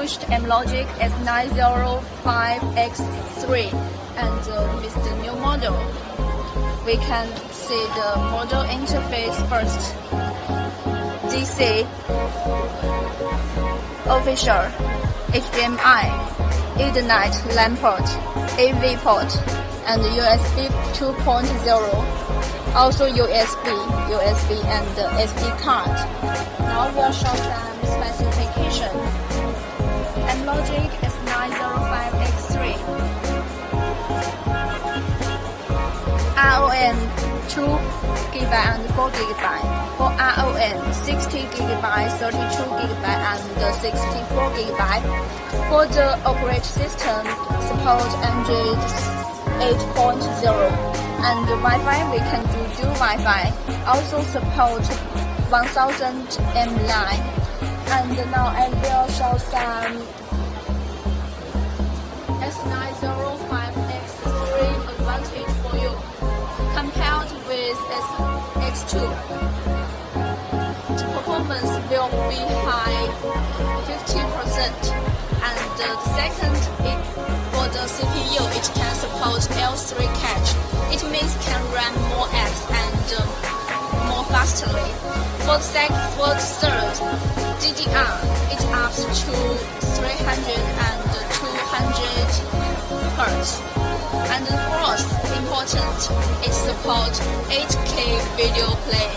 pushed Amlogic S905X3 and with the new model. We can see the model interface first. DC, official, HDMI, Ethernet LAN port, AV port, and USB 2.0. Also USB and SD card. Now we'll show some specification. Amlogic S905X3. ROM 2GB and 4GB. For ROM 60GB, 32GB and 64GB. For the operating system, support Android 8.0. And Wi-Fi, we can do dual Wi-Fi. Also support 1000 M line. And now I will show some S905X3 advantage for you compared with X2. Performance will be high 50%. And the second, for the CPU, it can support L3 cache. It means can run more apps and more fastly. For the third, DDR, it ups to 300 and 200 Hz. And the fourth, important, it supports 8K video play.